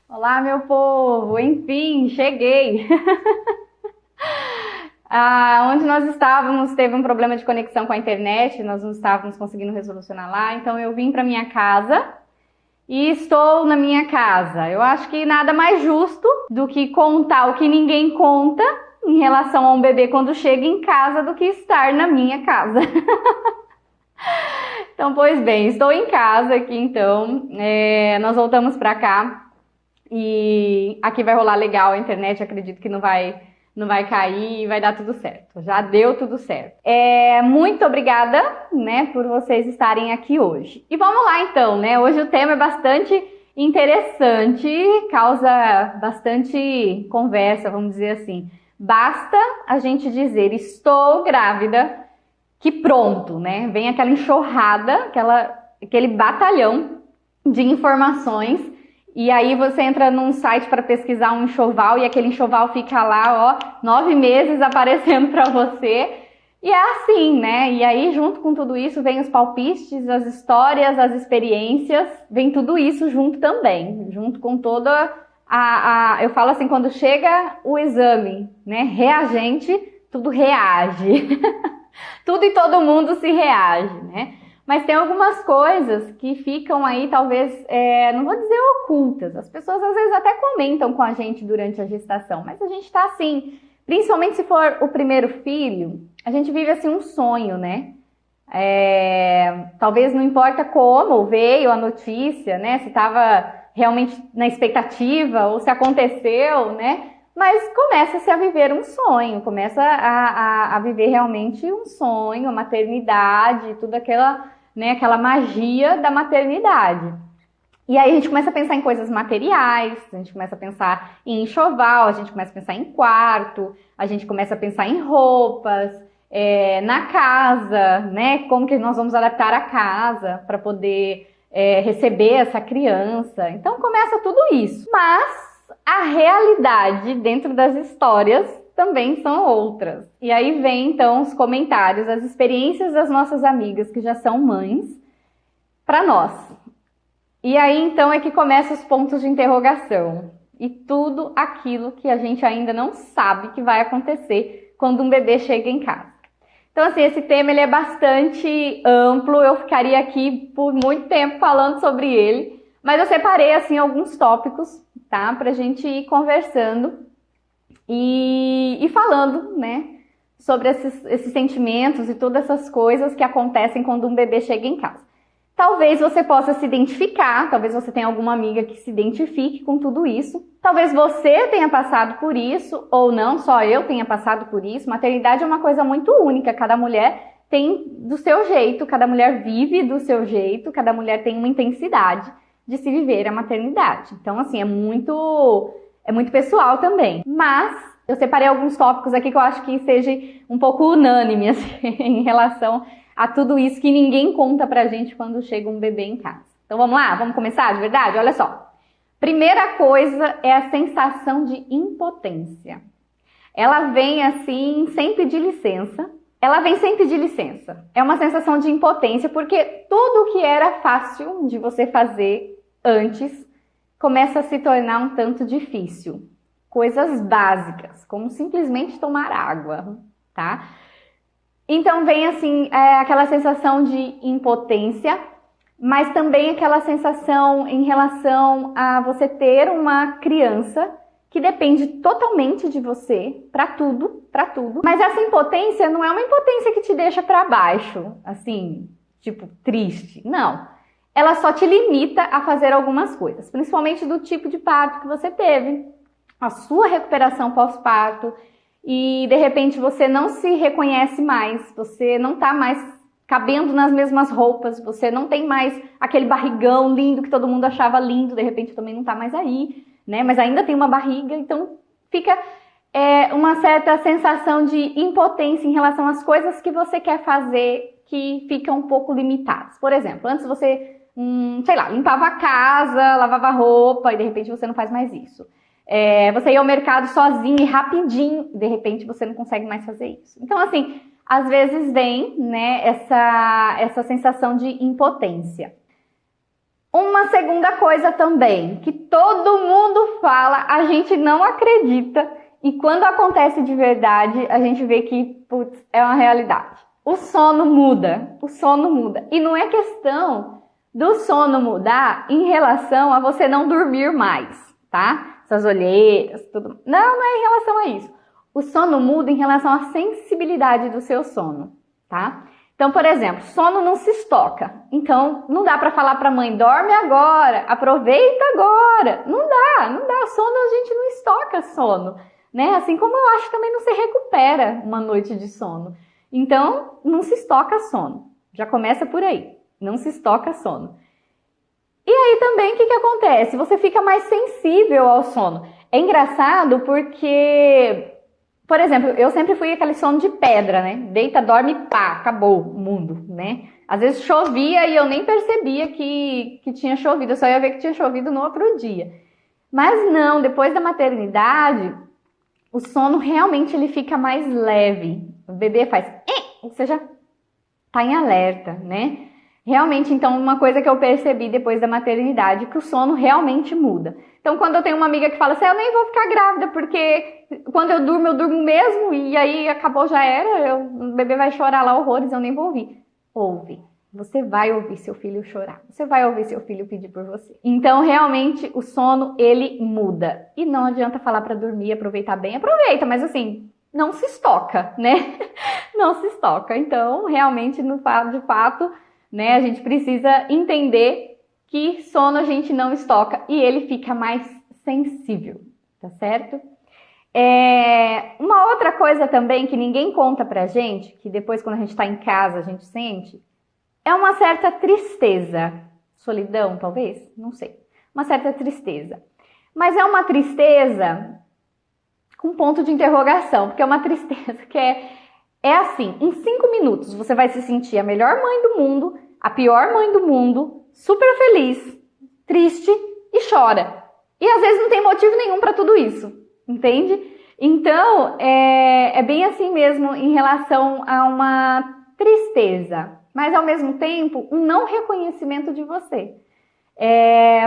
Olá, meu povo! Enfim, cheguei! Onde nós estávamos teve um problema de conexão com a internet, nós não estávamos conseguindo resolucionar lá, então eu vim para minha casa e estou na minha casa. Eu acho que nada mais justo do que contar o que ninguém conta em relação a um bebê quando chega em casa do que estar na minha casa. Então, pois bem, estou em casa aqui então, nós voltamos para cá. E aqui vai rolar legal a internet, acredito que não vai cair e vai dar tudo certo. Já deu tudo certo. Muito obrigada, né, por vocês estarem aqui hoje. E vamos lá então, né? Hoje o tema é bastante interessante, causa bastante conversa, vamos dizer assim. Basta a gente dizer estou grávida, que pronto, né? Vem aquela enxurrada, aquele batalhão de informações. E aí você entra num site para pesquisar um enxoval e aquele enxoval fica lá, ó, 9 meses aparecendo para você. E é assim, né? E aí junto com tudo isso vem os palpites, as histórias, as experiências, vem tudo isso junto também, junto com toda eu falo assim, quando chega o exame, né, reagente, tudo reage. Tudo e todo mundo se reage, né? Mas tem algumas coisas que ficam aí, talvez, não vou dizer ocultas. As pessoas às vezes até comentam com a gente durante a gestação, mas a gente tá assim, principalmente se for o primeiro filho, a gente vive assim um sonho, né? Talvez não importa como veio a notícia, né? Se estava realmente na expectativa ou se aconteceu, né? Mas começa-se a viver um sonho, começa a viver realmente um sonho, a maternidade, tudo aquela magia da maternidade. E aí a gente começa a pensar em coisas materiais, a gente começa a pensar em enxoval, a gente começa a pensar em quarto, a gente começa a pensar em roupas, na casa, né? Como que nós vamos adaptar a casa para poder receber essa criança. Então começa tudo isso. Mas a realidade dentro das histórias também são outras. E aí vem então os comentários, as experiências das nossas amigas que já são mães para nós. E aí então é que começam os pontos de interrogação e tudo aquilo que a gente ainda não sabe que vai acontecer quando um bebê chega em casa. Então assim, esse tema ele é bastante amplo, eu ficaria aqui por muito tempo falando sobre ele, mas eu separei assim alguns tópicos, tá? Pra gente ir conversando e falando, né? Sobre esses sentimentos e todas essas coisas que acontecem quando um bebê chega em casa. Talvez você possa se identificar, talvez você tenha alguma amiga que se identifique com tudo isso. Talvez você tenha passado por isso, ou não, só eu tenha passado por isso. Maternidade é uma coisa muito única, cada mulher tem do seu jeito, cada mulher vive do seu jeito, cada mulher tem uma intensidade de se viver a maternidade. Então, assim, é muito pessoal também. Mas eu separei alguns tópicos aqui que eu acho que seja um pouco unânime, assim, em relação a tudo isso que ninguém conta pra gente quando chega um bebê em casa. Então vamos lá? Vamos começar de verdade? Olha só. Primeira coisa é a sensação de impotência. Ela vem assim, sem pedir licença. Ela vem sem pedir licença. É uma sensação de impotência porque tudo que era fácil de você fazer antes começa a se tornar um tanto difícil. Coisas básicas, como simplesmente tomar água, tá? Então vem assim, aquela sensação de impotência, mas também aquela sensação em relação a você ter uma criança que depende totalmente de você para tudo, para tudo. Mas essa impotência não é uma impotência que te deixa para baixo, assim, tipo triste, não. Ela só te limita a fazer algumas coisas, principalmente do tipo de parto que você teve, a sua recuperação pós-parto, e de repente você não se reconhece mais, você não tá mais cabendo nas mesmas roupas, você não tem mais aquele barrigão lindo que todo mundo achava lindo, de repente também não tá mais aí, né? Mas ainda tem uma barriga, então fica uma certa sensação de impotência em relação às coisas que você quer fazer que ficam um pouco limitadas. Por exemplo, antes você sei lá, limpava a casa, lavava a roupa e de repente você não faz mais isso. Você ia ao mercado sozinho e rapidinho, de repente você não consegue mais fazer isso. Então, assim, às vezes vem, né, essa sensação de impotência. Uma segunda coisa também, que todo mundo fala, a gente não acredita. E quando acontece de verdade, a gente vê que, putz, é uma realidade. O sono muda, o sono muda. E não é questão do sono mudar em relação a você não dormir mais, tá? Essas olheiras, tudo. Não é em relação a isso. O sono muda em relação à sensibilidade do seu sono, tá? Então, por exemplo, sono não se estoca. Então, não dá para falar para a mãe, dorme agora, aproveita agora. Não dá. Sono, a gente não estoca sono, né? Assim como eu acho que também não se recupera uma noite de sono. Então, não se estoca sono. Já começa por aí. Não se estoca sono. E aí também, o que acontece? Você fica mais sensível ao sono. É engraçado porque, por exemplo, eu sempre fui aquele sono de pedra, né? Deita, dorme, pá, acabou o mundo, né? Às vezes chovia e eu nem percebia que tinha chovido. Eu só ia ver que tinha chovido no outro dia. Mas não, depois da maternidade, o sono realmente ele fica mais leve. O bebê faz, você já tá em alerta, né? Realmente, então, uma coisa que eu percebi depois da maternidade, que o sono realmente muda. Então, quando eu tenho uma amiga que fala assim, eu nem vou ficar grávida, porque quando eu durmo mesmo, e aí acabou, já era, o bebê vai chorar lá horrores, eu nem vou ouvir. Ouve. Você vai ouvir seu filho chorar. Você vai ouvir seu filho pedir por você. Então, realmente, o sono, ele muda. E não adianta falar para dormir, aproveitar bem. Aproveita, mas assim, não se estoca, né? Não se estoca. Então, realmente, de fato, né, a gente precisa entender que sono a gente não estoca e ele fica mais sensível, tá certo? Uma outra coisa também que ninguém conta pra gente, que depois quando a gente tá em casa a gente sente, é uma certa tristeza. Solidão, talvez? Não sei. Uma certa tristeza. Mas é uma tristeza com ponto de interrogação, porque é uma tristeza que é assim, em 5 minutos você vai se sentir a melhor mãe do mundo, a pior mãe do mundo, super feliz, triste e chora. E às vezes não tem motivo nenhum para tudo isso, entende? Então, é bem assim mesmo em relação a uma tristeza, mas ao mesmo tempo um não reconhecimento de você.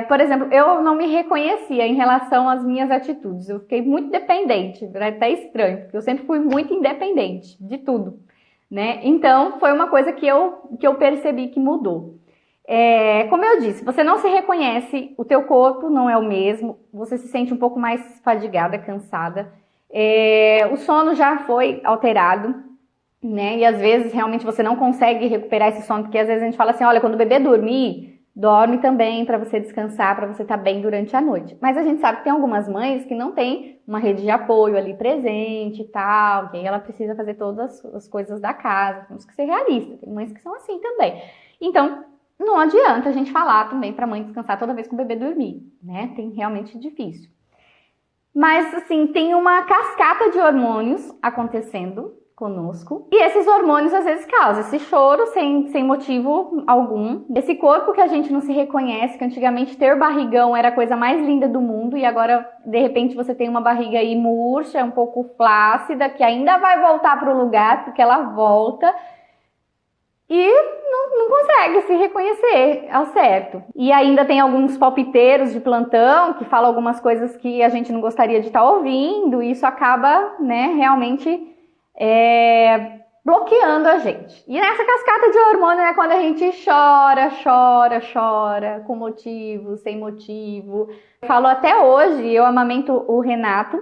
Por exemplo, eu não me reconhecia em relação às minhas atitudes. Eu fiquei muito dependente, era até estranho, porque eu sempre fui muito independente de tudo, né? Então, foi uma coisa que eu percebi que mudou. Como eu disse, você não se reconhece, o teu corpo não é o mesmo, você se sente um pouco mais fadigada, cansada. O sono já foi alterado, né? E às vezes realmente você não consegue recuperar esse sono, porque às vezes a gente fala assim, olha, quando o bebê dormir, dorme também para você descansar, para você estar bem durante a noite. Mas a gente sabe que tem algumas mães que não tem uma rede de apoio ali presente e tal, que ela precisa fazer todas as coisas da casa, temos que ser realistas, tem mães que são assim também. Então, não adianta a gente falar também para a mãe descansar toda vez que o bebê dormir, né? Tem realmente difícil. Mas, assim, tem uma cascata de hormônios acontecendo conosco. E esses hormônios às vezes causam esse choro sem motivo algum. Esse corpo que a gente não se reconhece, que antigamente ter barrigão era a coisa mais linda do mundo e agora, de repente, você tem uma barriga aí murcha, um pouco flácida, que ainda vai voltar para o lugar, porque ela volta e não consegue se reconhecer ao certo. E ainda tem alguns palpiteiros de plantão que falam algumas coisas que a gente não gostaria de estar ouvindo e isso acaba, né, realmente bloqueando a gente. E nessa cascata de hormônio é quando a gente chora, com motivo, sem motivo. Eu falo até hoje, eu amamento o Renato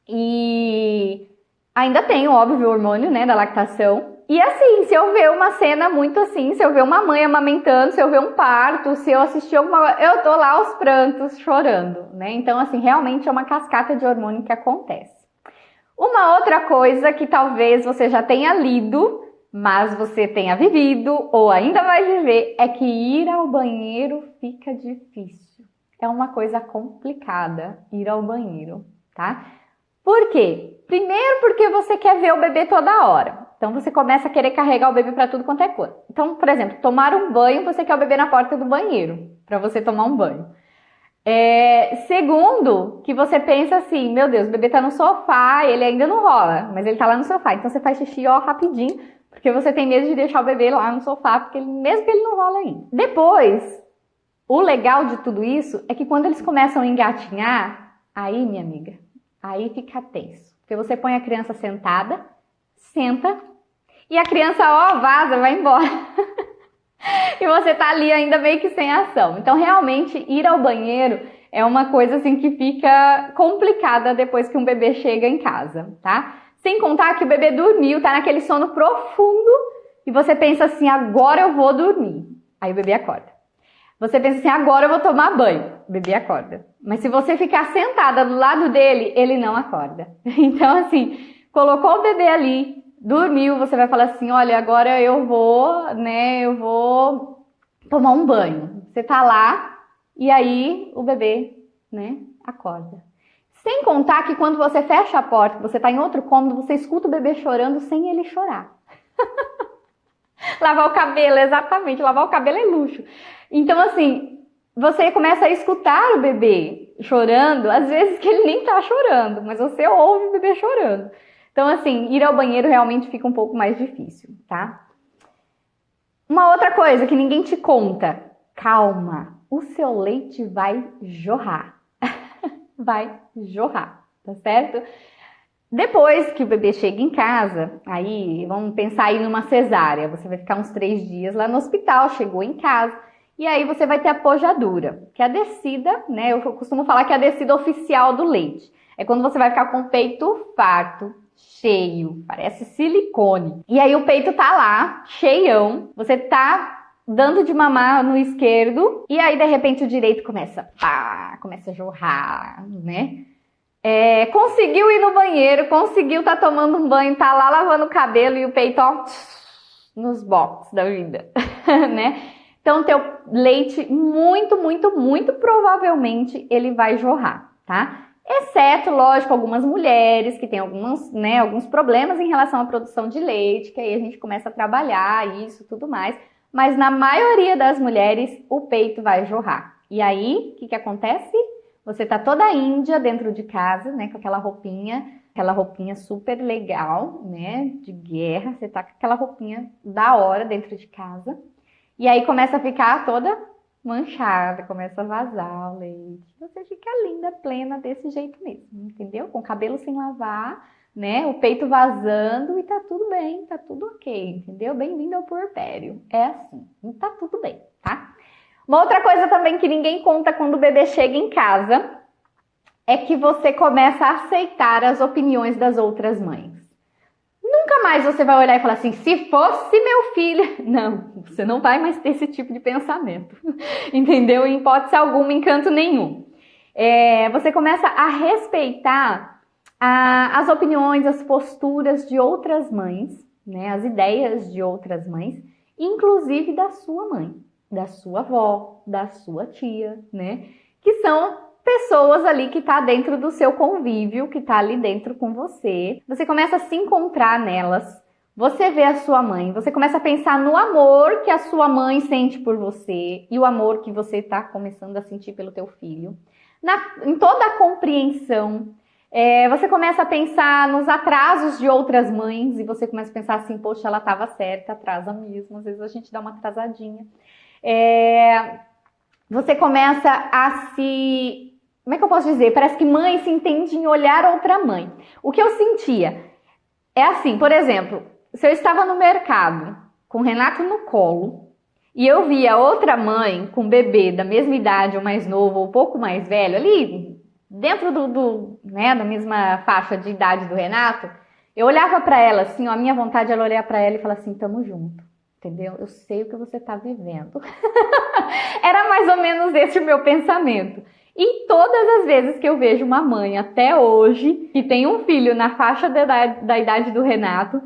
e ainda tenho, óbvio, o hormônio, né, da lactação. E assim, se eu ver uma cena muito assim, se eu ver uma mãe amamentando, se eu ver um parto, se eu assistir alguma coisa, eu tô lá aos prantos chorando, né? Então, assim, realmente é uma cascata de hormônio que acontece. Uma outra coisa que talvez você já tenha lido, mas você tenha vivido ou ainda vai viver, é que ir ao banheiro fica difícil. É uma coisa complicada ir ao banheiro, tá? Por quê? Primeiro porque você quer ver o bebê toda hora. Então você começa a querer carregar o bebê para tudo quanto é coisa. Então, por exemplo, tomar um banho, você quer o bebê na porta do banheiro para você tomar um banho. Segundo, que você pensa assim, meu Deus, o bebê tá no sofá, ele ainda não rola, mas ele tá lá no sofá, então você faz xixi rapidinho, porque você tem medo de deixar o bebê lá no sofá, porque mesmo que ele não rola ainda. Depois, o legal de tudo isso é que quando eles começam a engatinhar, Aí, minha amiga, aí fica tenso. Porque você põe a criança sentada, senta, e a criança, ó, vaza, vai embora. E você tá ali ainda meio que sem ação. Então, realmente, ir ao banheiro é uma coisa assim que fica complicada depois que um bebê chega em casa, tá? Sem contar que o bebê dormiu, tá naquele sono profundo, e você pensa assim, agora eu vou dormir. Aí o bebê acorda. Você pensa assim, agora eu vou tomar banho. O bebê acorda. Mas se você ficar sentada do lado dele, ele não acorda. Então, assim, colocou o bebê ali, dormiu, você vai falar assim, olha, agora eu vou tomar um banho. Você tá lá e aí o bebê, acorda. Sem contar que quando você fecha a porta, você tá em outro cômodo, você escuta o bebê chorando sem ele chorar. Lavar o cabelo, exatamente, lavar o cabelo é luxo. Então, assim, você começa a escutar o bebê chorando, às vezes que ele nem tá chorando, mas você ouve o bebê chorando. Então, assim, ir ao banheiro realmente fica um pouco mais difícil, tá? Uma outra coisa que ninguém te conta, calma, o seu leite vai jorrar. Vai jorrar, tá certo? Depois que o bebê chega em casa, aí vamos pensar aí numa cesárea, você vai ficar uns 3 dias lá no hospital, chegou em casa, e aí você vai ter a pojadura, que é a descida, eu costumo falar que é a descida oficial do leite. É quando você vai ficar com o peito farto, cheio, parece silicone. E aí o peito tá lá, cheião, você tá dando de mamar no esquerdo, e aí de repente o direito começa a jorrar, conseguiu ir no banheiro, conseguiu tá tomando um banho, tá lá lavando o cabelo e o peito, ó, nos box da vida, Então, teu leite, muito, muito, muito provavelmente, ele vai jorrar, tá? Exceto, lógico, algumas mulheres que têm alguns problemas em relação à produção de leite, que aí a gente começa a trabalhar isso, tudo mais. Mas na maioria das mulheres, o peito vai jorrar. E aí, o que acontece? Você tá toda índia dentro de casa, com aquela roupinha super legal, de guerra. Você tá com aquela roupinha da hora dentro de casa. E aí começa a ficar toda manchada, começa a vazar o leite. Você fica linda, plena, desse jeito mesmo, entendeu? Com o cabelo sem lavar, o peito vazando e tá tudo bem, tá tudo ok, entendeu? Bem-vindo ao puerpério. É assim, e tá tudo bem, tá? Uma outra coisa também que ninguém conta quando o bebê chega em casa é que você começa a aceitar as opiniões das outras mães. Nunca mais você vai olhar e falar assim, se fosse meu filho... Não, você não vai mais ter esse tipo de pensamento, entendeu? Em hipótese alguma, em canto nenhum. Você começa a respeitar as opiniões, as posturas de outras mães, as ideias de outras mães, inclusive da sua mãe, da sua avó, da sua tia, que são pessoas ali que tá dentro do seu convívio, que tá ali dentro com você. Você começa a se encontrar nelas, você vê a sua mãe, você começa a pensar no amor que a sua mãe sente por você e o amor que você tá começando a sentir pelo teu filho. Em toda a compreensão, você começa a pensar nos atrasos de outras mães e você começa a pensar assim, poxa, ela tava certa, atrasa mesmo, às vezes a gente dá uma atrasadinha. Você começa a se... Como é que eu posso dizer? Parece que mãe se entende em olhar outra mãe. O que eu sentia é assim, por exemplo, se eu estava no mercado com o Renato no colo e eu via outra mãe com um bebê da mesma idade ou mais novo ou um pouco mais velho ali, dentro da mesma faixa de idade do Renato, eu olhava para ela assim, a minha vontade era olhar para ela e falar assim, tamo junto. Entendeu? Eu sei o que você está vivendo. Era mais ou menos esse o meu pensamento. E todas as vezes que eu vejo uma mãe, até hoje, que tem um filho na faixa da idade do Renato,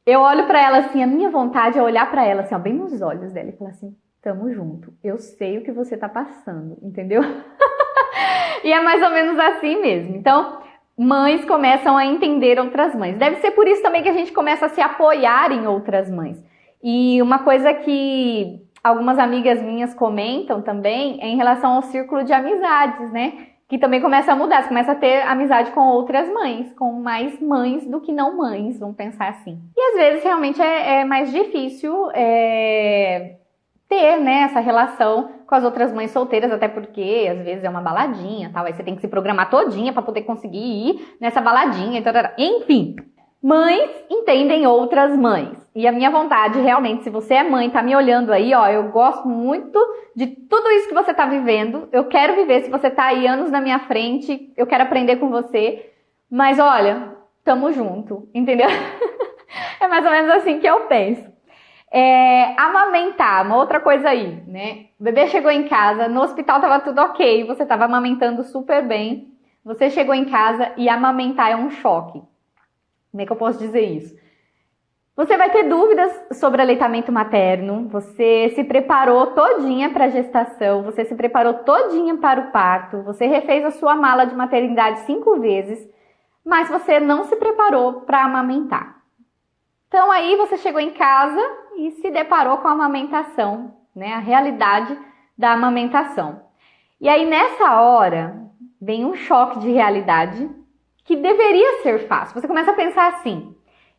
eu olho para ela assim, a minha vontade é olhar para ela assim, bem nos olhos dela e falar assim, tamo junto, eu sei o que você tá passando, entendeu? E é mais ou menos assim mesmo. Então, mães começam a entender outras mães. Deve ser por isso também que a gente começa a se apoiar em outras mães. E uma coisa que algumas amigas minhas comentam também é em relação ao círculo de amizades, Que também começa a mudar, você começa a ter amizade com outras mães, com mais mães do que não mães, vamos pensar assim. E às vezes realmente é mais difícil ter essa relação com as outras mães solteiras, até porque às vezes é uma baladinha, tal, aí você tem que se programar todinha para poder conseguir ir nessa baladinha, enfim. Mães entendem outras mães. E a minha vontade, realmente, se você é mãe, tá me olhando aí, ó, eu gosto muito de tudo isso que você tá vivendo. Eu quero viver, se você tá aí anos na minha frente, eu quero aprender com você. Mas olha, tamo junto, entendeu? É mais ou menos assim que eu penso. Amamentar, uma outra coisa aí, né? O bebê chegou em casa, no hospital tava tudo ok, você tava amamentando super bem. Você chegou em casa e amamentar é um choque. Como é que eu posso dizer isso? Você vai ter dúvidas sobre aleitamento materno, você se preparou todinha para a gestação, você se preparou todinha para o parto, você refez a sua mala de maternidade 5 vezes, mas você não se preparou para amamentar. Então aí você chegou em casa e se deparou com a amamentação, né? A realidade da amamentação. E aí nessa hora vem um choque de realidade que deveria ser fácil. Você começa a pensar assim,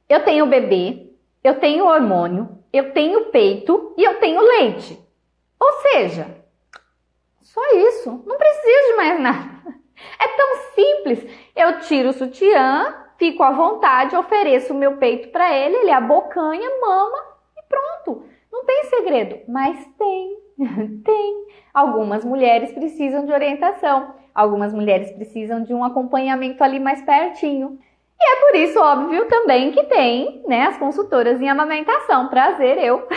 eu tenho bebê, eu tenho hormônio, eu tenho peito e eu tenho leite. Ou seja, só isso, não preciso de mais nada. É tão simples, eu tiro o sutiã, fico à vontade, ofereço o meu peito para ele, ele abocanha, mama e pronto. Não tem segredo, mas tem. Algumas mulheres precisam de orientação, algumas mulheres precisam de um acompanhamento ali mais pertinho. E é por isso, óbvio, também que tem, né, as consultoras em amamentação. Prazer, eu.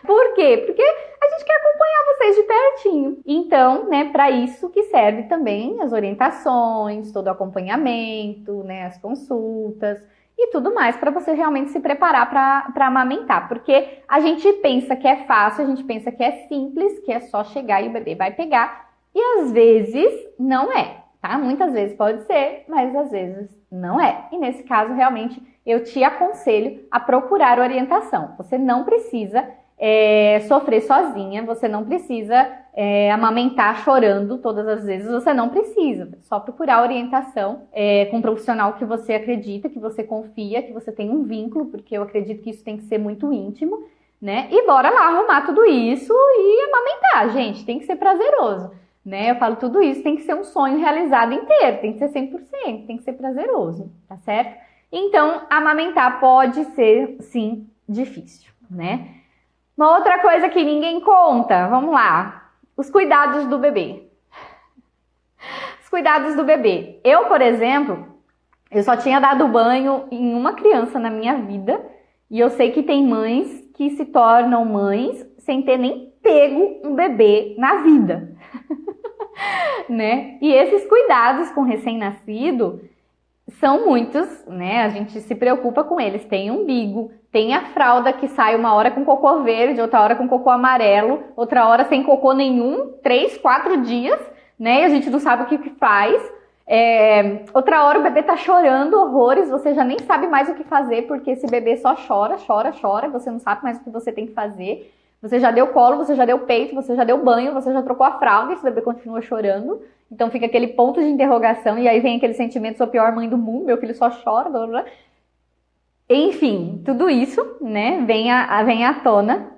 Por quê? Porque a gente quer acompanhar vocês de pertinho. Então, né, para isso que serve também as orientações, todo o acompanhamento, né, as consultas e tudo mais, para você realmente se preparar para amamentar. Porque a gente pensa que é fácil, a gente pensa que é simples, que é só chegar e o bebê vai pegar. E às vezes não é, tá? Muitas vezes pode ser, mas às vezes não é. E nesse caso, realmente, eu te aconselho a procurar orientação. Você não precisa sofrer sozinha, você não precisa amamentar chorando todas as vezes, você não precisa. Só procurar orientação com um profissional que você acredita, que você confia, que você tem um vínculo, porque eu acredito que isso tem que ser muito íntimo, né? E bora lá arrumar tudo isso e amamentar, gente, tem que ser prazeroso. Né? Eu falo, tudo isso tem que ser um sonho realizado inteiro, tem que ser 100%, tem que ser prazeroso, tá certo? Então, amamentar pode ser, sim, difícil, né? Uma outra coisa que ninguém conta, vamos lá, os cuidados do bebê. Os cuidados do bebê. Eu, por exemplo, eu só tinha dado banho em uma criança na minha vida e eu sei que tem mães que se tornam mães sem ter nem pego um bebê na vida. Né? E esses cuidados com recém-nascido são muitos, né? A gente se preocupa com eles. Tem umbigo, tem a fralda que sai uma hora com cocô verde, outra hora com cocô amarelo, outra hora sem cocô nenhum, 3, 4 dias, né? E a gente não sabe o que faz. Outra hora o bebê tá chorando horrores, você já nem sabe mais o que fazer, porque esse bebê só chora, você não sabe mais o que você tem que fazer. Você já deu colo, você já deu peito, você já deu banho, você já trocou a fralda e esse bebê continua chorando. Então fica aquele ponto de interrogação e aí vem aquele sentimento, sou a pior mãe do mundo, meu filho só chora, blá, blá. Enfim, tudo isso, né, vem à tona.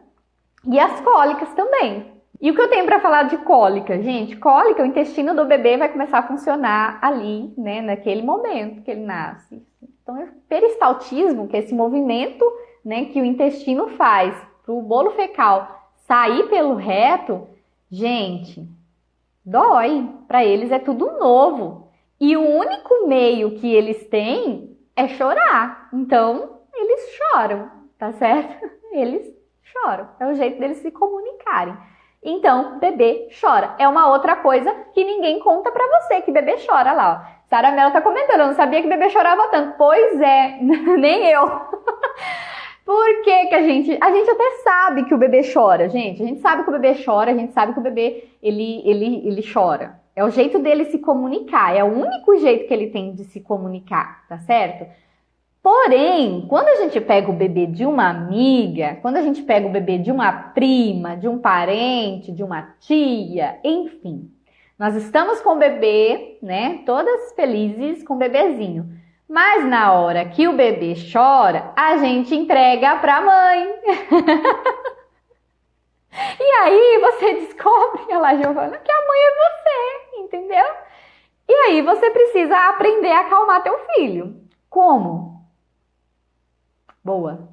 E as cólicas também. E o que eu tenho para falar de cólica? Gente, cólica, o intestino do bebê vai começar a funcionar ali, né, naquele momento que ele nasce. Então, o peristaltismo, que é esse movimento, né, que o intestino faz para o bolo fecal sair pelo reto, gente, dói. Para eles é tudo novo. E o único meio que eles têm é chorar. Então, eles choram, tá certo? Eles choram. É o jeito deles se comunicarem. Então, bebê chora. É uma outra coisa que ninguém conta pra você, que bebê chora lá, ó. Sara Mello tá comentando, eu não sabia que bebê chorava tanto. Pois é, nem eu. Por que que a gente até sabe que o bebê chora, gente. A gente sabe que o bebê chora, a gente sabe que o bebê, ele chora. É o jeito dele se comunicar, é o único jeito que ele tem de se comunicar, tá certo? Porém, quando a gente pega o bebê de uma amiga, quando a gente pega o bebê de uma prima, de um parente, de uma tia, enfim, nós estamos com o bebê, né, todas felizes com o bebezinho. Mas na hora que o bebê chora, a gente entrega pra mãe. E aí você descobre, a Giovana, que a mãe é você, entendeu? E aí você precisa aprender a acalmar teu filho. Como? Boa.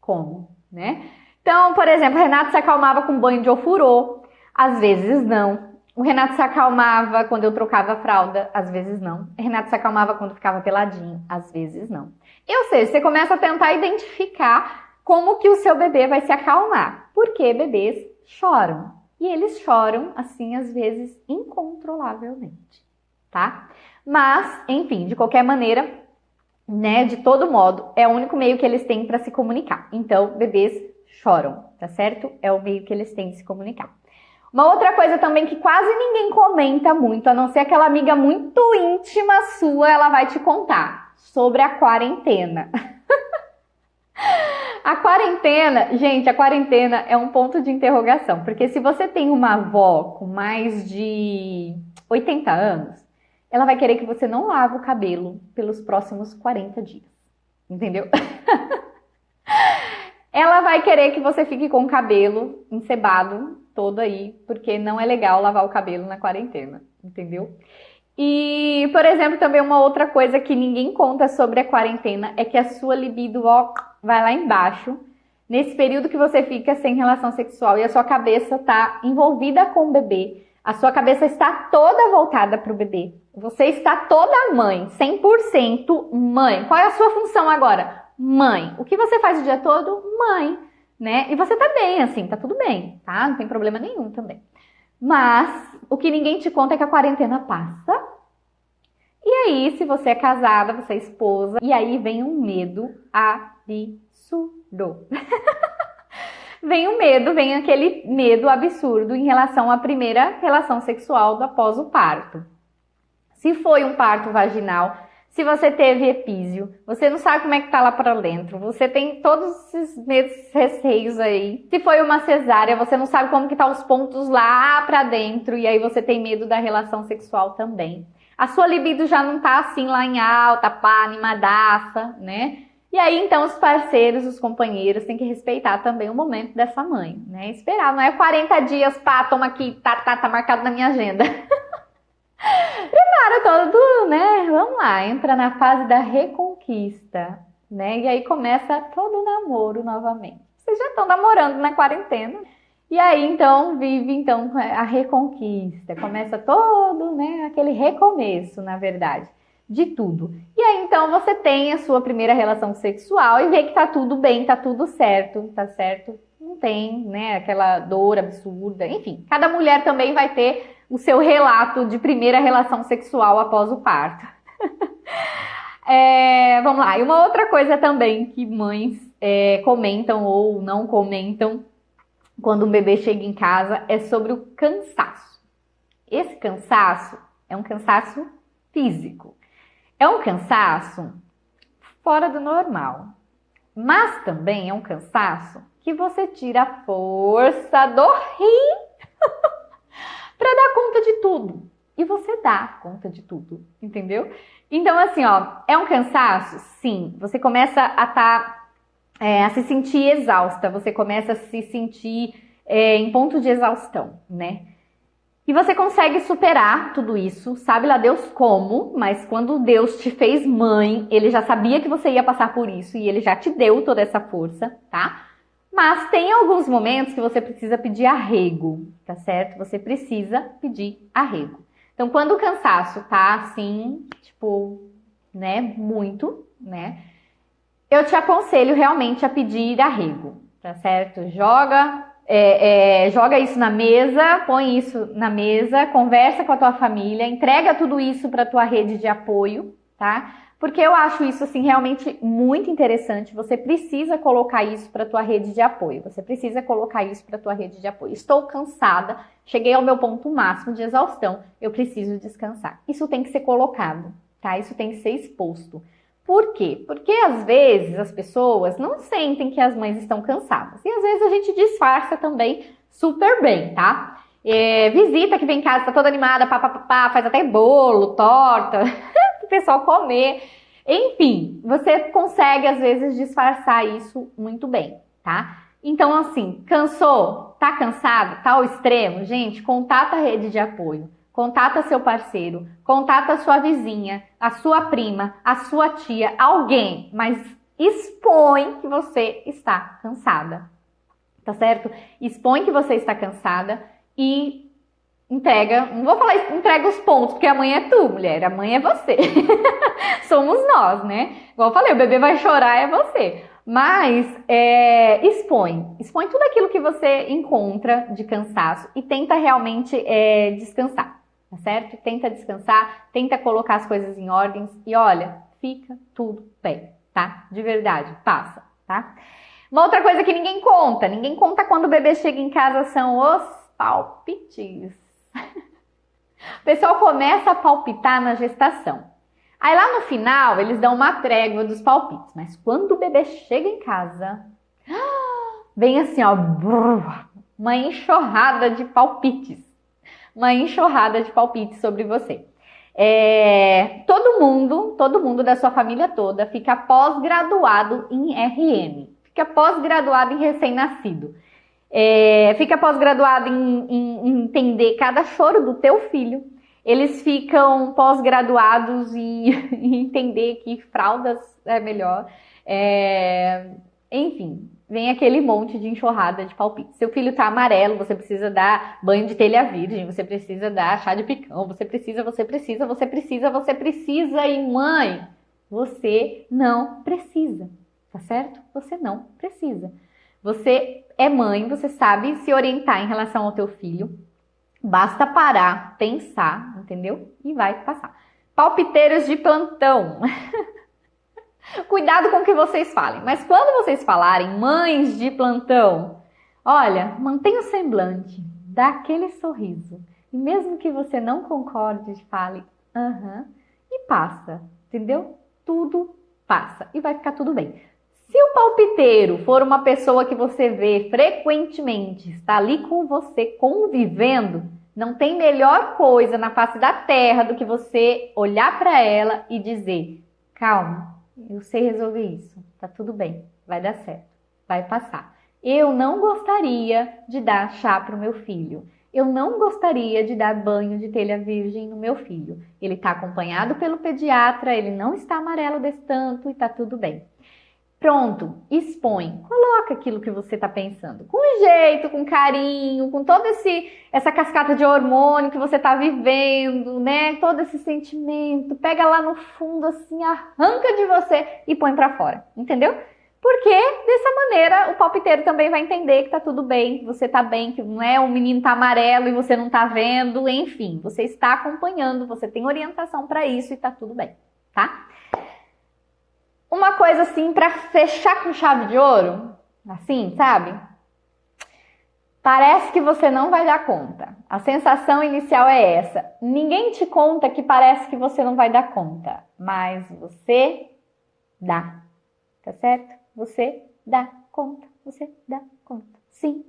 Como, né? Então, por exemplo, o Renato se acalmava com banho de ofurô, às vezes não. O Renato se acalmava quando eu trocava a fralda, às vezes não. O Renato se acalmava quando ficava peladinho, às vezes não. Ou seja, você começa a tentar identificar como que o seu bebê vai se acalmar. Porque bebês choram. E eles choram, assim, às vezes, incontrolavelmente, tá? Mas, enfim, de qualquer maneira, né, de todo modo, é o único meio que eles têm para se comunicar. Então, bebês choram, tá certo? É o meio que eles têm de se comunicar. Uma outra coisa também que quase ninguém comenta muito, a não ser aquela amiga muito íntima sua, ela vai te contar sobre a quarentena. A quarentena, gente, a quarentena é um ponto de interrogação, porque se você tem uma avó com mais de 80 anos, ela vai querer que você não lave o cabelo pelos próximos 40 dias, entendeu? Ela vai querer que você fique com o cabelo encebado todo aí, porque não é legal lavar o cabelo na quarentena, entendeu? E, por exemplo, também uma outra coisa que ninguém conta sobre a quarentena é que a sua libido, ó, vai lá embaixo, nesse período que você fica sem relação sexual e a sua cabeça tá envolvida com o bebê, a sua cabeça está toda voltada para o bebê. Você está toda mãe, 100% mãe. Qual é a sua função agora? Mãe. O que você faz o dia todo? Mãe, né? E você tá bem, assim, tá tudo bem, tá? Não tem problema nenhum também. Mas o que ninguém te conta é que a quarentena passa. E aí, se você é casada, você é esposa, e aí vem um medo absurdo. Vem o medo, vem aquele medo absurdo em relação à primeira relação sexual do após o parto. Se foi um parto vaginal, se você teve epísio, você não sabe como é que tá lá para dentro, você tem todos esses medos, receios aí. Se foi uma cesárea, você não sabe como que tá os pontos lá para dentro e aí você tem medo da relação sexual também. A sua libido já não tá assim lá em alta, pá, animadaça, né? E aí, então, os parceiros, os companheiros têm que respeitar também o momento dessa mãe, né? Esperar, não é 40 dias, pá, toma aqui, tá marcado na minha agenda. Prepara todo, né? Vamos lá, entra na fase da reconquista, né? E aí começa todo o namoro novamente. Vocês já estão namorando na quarentena. E aí, então, vive então a reconquista. Começa todo, né, aquele recomeço, na verdade, de tudo. E aí, então, você tem a sua primeira relação sexual e vê que tá tudo bem, tá tudo certo, tá certo? Não tem, né, aquela dor absurda. Enfim, cada mulher também vai ter o seu relato de primeira relação sexual após o parto. Vamos lá. E uma outra coisa também que mães comentam ou não comentam quando um bebê chega em casa é sobre o cansaço. Esse cansaço é um cansaço físico. É um cansaço fora do normal. Mas também é um cansaço que você tira a força do rim para dar conta de tudo. E você dá conta de tudo, entendeu? Então, assim, ó, é um cansaço? Sim. Você começa a se sentir exausta, você começa a se sentir em ponto de exaustão, né? E você consegue superar tudo isso, sabe lá Deus como, mas quando Deus te fez mãe, Ele já sabia que você ia passar por isso e Ele já te deu toda essa força, tá? Mas tem alguns momentos que você precisa pedir arrego, tá certo? Você precisa pedir arrego. Então, quando o cansaço tá assim, tipo, né, muito, né? Eu te aconselho realmente a pedir arrego, tá certo? Joga isso na mesa, põe isso na mesa, conversa com a tua família, entrega tudo isso para tua rede de apoio, tá? Porque eu acho isso assim realmente muito interessante. Você precisa colocar isso para tua rede de apoio. Você precisa colocar isso para tua rede de apoio. Estou cansada, cheguei ao meu ponto máximo de exaustão, eu preciso descansar. Isso tem que ser colocado, tá? Isso tem que ser exposto. Por quê? Porque às vezes as pessoas não sentem que as mães estão cansadas. E às vezes a gente disfarça também super bem, tá? Visita que vem em casa, tá toda animada, faz até bolo, torta, o pessoal comer. Enfim, você consegue às vezes disfarçar isso muito bem, tá? Então assim, cansou? tá cansado, tá ao extremo, gente, contata a rede de apoio. Contata seu parceiro, contata a sua vizinha, a sua prima, a sua tia, alguém, mas expõe que você está cansada, tá certo? Expõe que você está cansada e entrega, não vou falar entrega os pontos, porque amanhã é tu, mulher, amanhã é você. Somos nós, né? Igual eu falei, o bebê vai chorar, é você. Mas expõe tudo aquilo que você encontra de cansaço e tenta realmente descansar. Tá certo? Tenta descansar, tenta colocar as coisas em ordens e olha, fica tudo bem, tá? De verdade, passa, tá? Uma outra coisa que ninguém conta quando o bebê chega em casa são os palpites. O pessoal começa a palpitar na gestação. Aí lá no final eles dão uma trégua dos palpites, mas quando o bebê chega em casa, vem assim, ó, uma enxurrada de palpites. Uma enxurrada de palpites sobre você. Todo mundo da sua família toda fica pós-graduado em RM. Fica pós-graduado em recém-nascido. Fica pós-graduado em entender cada choro do teu filho. Eles ficam pós-graduados em entender que fraldas é melhor. Enfim, vem aquele monte de enxurrada de palpite. Seu filho tá amarelo, você precisa dar banho de telha virgem, você precisa dar chá de picão, você precisa, e mãe, você não precisa, tá certo? Você não precisa. Você é mãe, você sabe se orientar em relação ao teu filho, basta parar, pensar, entendeu? E vai passar. Palpiteiros de plantão. Cuidado com o que vocês falem, mas quando vocês falarem mães de plantão, olha, mantenha o semblante, dá aquele sorriso. E mesmo que você não concorde, fale e passa, entendeu? Tudo passa e vai ficar tudo bem. Se o palpiteiro for uma pessoa que você vê frequentemente, está ali com você convivendo, não tem melhor coisa na face da terra do que você olhar para ela e dizer, calma. Eu sei resolver isso, tá tudo bem, vai dar certo, vai passar. Eu não gostaria de dar chá pro meu filho. Eu não gostaria de dar banho de telha virgem no meu filho. Ele tá acompanhado pelo pediatra, ele não está amarelo desse tanto e tá tudo bem. Pronto, expõe, coloca aquilo que você está pensando, com jeito, com carinho, com toda essa cascata de hormônio que você está vivendo, né? Todo esse sentimento, pega lá no fundo assim, arranca de você e põe para fora, entendeu? Porque dessa maneira o palpiteiro também vai entender que tá tudo bem, que você tá bem, que não é o menino tá amarelo e você não tá vendo, enfim, você está acompanhando, você tem orientação para isso e tá tudo bem, tá? Uma coisa assim, para fechar com chave de ouro, assim, sabe? Parece que você não vai dar conta. A sensação inicial é essa. Ninguém te conta que parece que você não vai dar conta, mas você dá, tá certo? Você dá conta, você dá conta. Sim,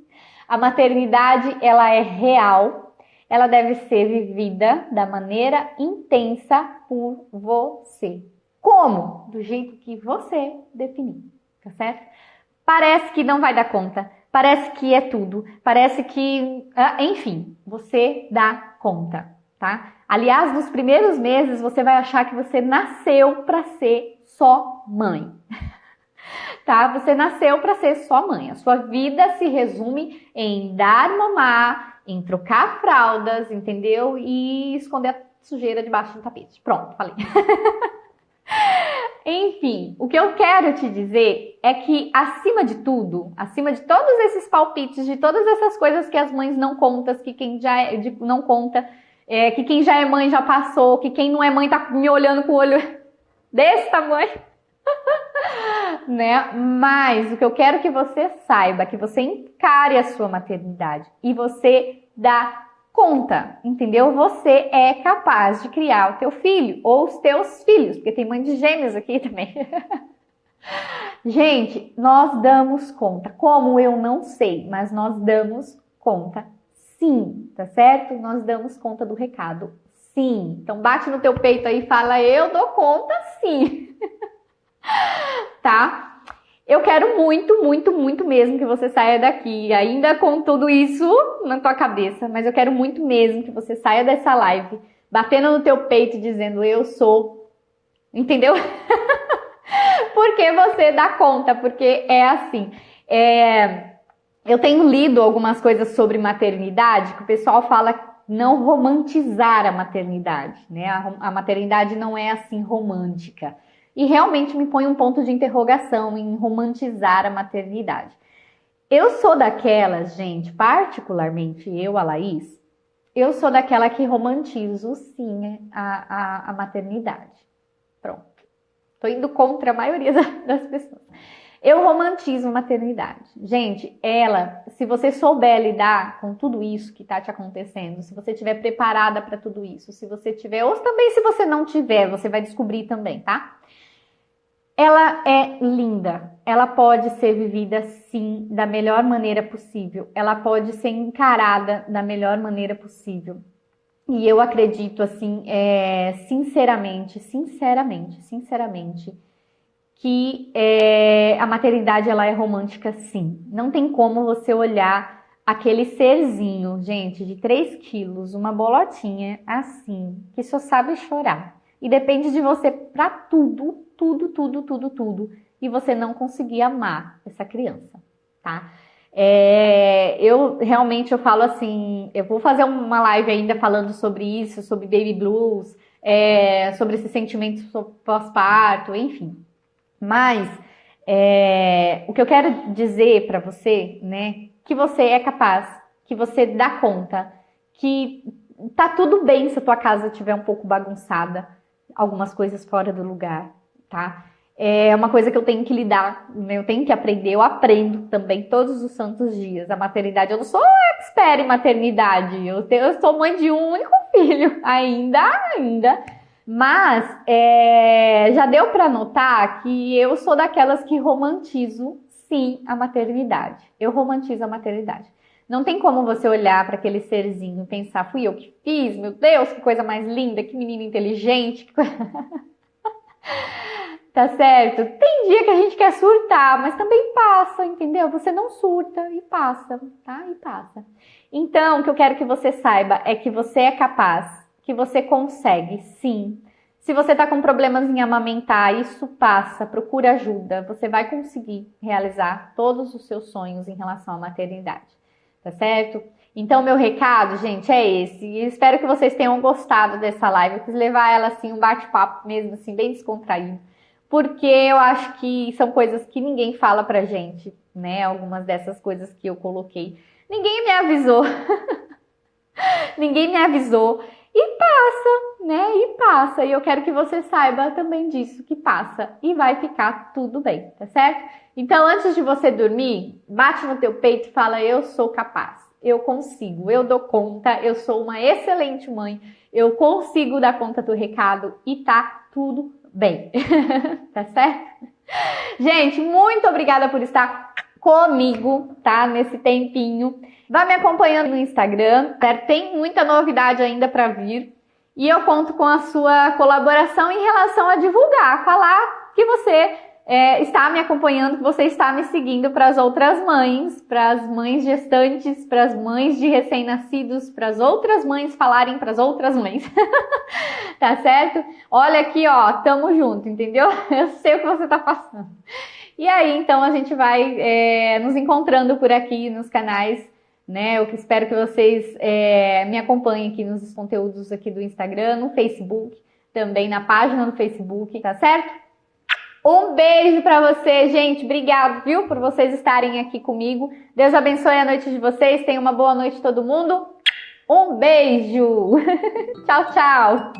a maternidade, ela é real, ela deve ser vivida da maneira intensa por você. Como? Do jeito que você definir, tá certo? Parece que não vai dar conta, parece que é tudo, parece que... enfim, você dá conta, tá? Aliás, nos primeiros meses você vai achar que você nasceu para ser só mãe, tá? Você nasceu para ser só mãe. A sua vida se resume em dar mamar, em trocar fraldas, entendeu? E esconder a sujeira debaixo do tapete. Pronto, falei. Enfim, o que eu quero te dizer é que, acima de tudo, acima de todos esses palpites, de todas essas coisas que as mães não contam, que quem já não conta, que quem já é mãe já passou, que quem não é mãe tá me olhando com o olho desse tamanho, né? Mas o que eu quero que você saiba, que você encare a sua maternidade e você dá conta, entendeu? Você é capaz de criar o teu filho ou os teus filhos, porque tem mãe de gêmeos aqui também. Gente, nós damos conta. Como eu não sei, mas nós damos conta sim, tá certo? Nós damos conta do recado sim. Então bate no teu peito aí e fala, eu dou conta sim. Tá? Eu quero muito, muito, muito mesmo que você saia daqui, ainda com tudo isso na tua cabeça, mas eu quero muito mesmo que você saia dessa live, batendo no teu peito e dizendo, eu sou, entendeu? Porque você dá conta, porque é assim. Eu tenho lido algumas coisas sobre maternidade, que o pessoal fala não romantizar a maternidade, né? A maternidade não é assim romântica. E realmente me põe um ponto de interrogação em romantizar a maternidade. Eu sou daquelas, gente, particularmente eu, a Laís, eu sou daquela que romantizo, sim, a maternidade. Pronto. Tô indo contra a maioria das pessoas. Eu romantizo a maternidade. Gente, se você souber lidar com tudo isso que tá te acontecendo, se você estiver preparada para tudo isso, se você tiver, ou também se você não tiver, você vai descobrir também, tá? Ela é linda, ela pode ser vivida sim, da melhor maneira possível, ela pode ser encarada da melhor maneira possível. E eu acredito assim, sinceramente, que a maternidade ela é romântica sim. Não tem como você olhar aquele serzinho, gente, de 3 quilos, uma bolotinha assim, que só sabe chorar. E depende de você pra tudo, e você não conseguir amar essa criança, tá? Eu falo assim, eu vou fazer uma live ainda falando sobre isso, sobre baby blues, sobre esses sentimentos pós-parto, enfim. Mas o que eu quero dizer pra você, né, que você é capaz, que você dá conta, que tá tudo bem se a tua casa estiver um pouco bagunçada, algumas coisas fora do lugar, tá? É uma coisa que eu tenho que lidar, né? Eu tenho que aprender, eu aprendo também todos os santos dias. A maternidade, eu não sou expert em maternidade, eu sou mãe de um único filho, ainda. Mas já deu para notar que eu sou daquelas que romantizo, sim, a maternidade. Eu romantizo a maternidade. Não tem como você olhar para aquele serzinho e pensar, fui eu que fiz, meu Deus, que coisa mais linda, que menina inteligente, que coisa... Tá certo? Tem dia que a gente quer surtar, mas também passa, entendeu? Você não surta e passa, tá? E passa. Então, o que eu quero que você saiba é que você é capaz, que você consegue, sim. Se você tá com problemas em amamentar, isso passa, procura ajuda. Você vai conseguir realizar todos os seus sonhos em relação à maternidade, tá certo? Então, meu recado, gente, é esse. E espero que vocês tenham gostado dessa live. Eu quis levar ela, assim, um bate-papo mesmo, assim, bem descontraído. Porque eu acho que são coisas que ninguém fala pra gente, né? Algumas dessas coisas que eu coloquei. Ninguém me avisou. Ninguém me avisou. E passa, né? E passa. E eu quero que você saiba também disso, que passa. E vai ficar tudo bem, tá certo? Então, antes de você dormir, bate no teu peito e fala, eu sou capaz. Eu consigo, eu dou conta, eu sou uma excelente mãe. Eu consigo dar conta do recado e tá tudo bem. Tá certo? Gente, muito obrigada por estar comigo, tá? Nesse tempinho. Vai me acompanhando no Instagram, tem muita novidade ainda para vir. E eu conto com a sua colaboração em relação a divulgar, falar que você está me acompanhando, que você está me seguindo para as outras mães, para as mães gestantes, para as mães de recém-nascidos, para as outras mães falarem para as outras mães. Tá certo? Olha aqui, ó, tamo junto, entendeu? Eu sei o que você tá passando. E aí, então, a gente vai nos encontrando por aqui nos canais, né? Eu espero que vocês me acompanhem aqui nos conteúdos aqui do Instagram, no Facebook, também na página do Facebook, tá certo? Um beijo pra você, gente. Obrigado, viu, por vocês estarem aqui comigo. Deus abençoe a noite de vocês. Tenha uma boa noite todo mundo. Um beijo. Tchau, tchau.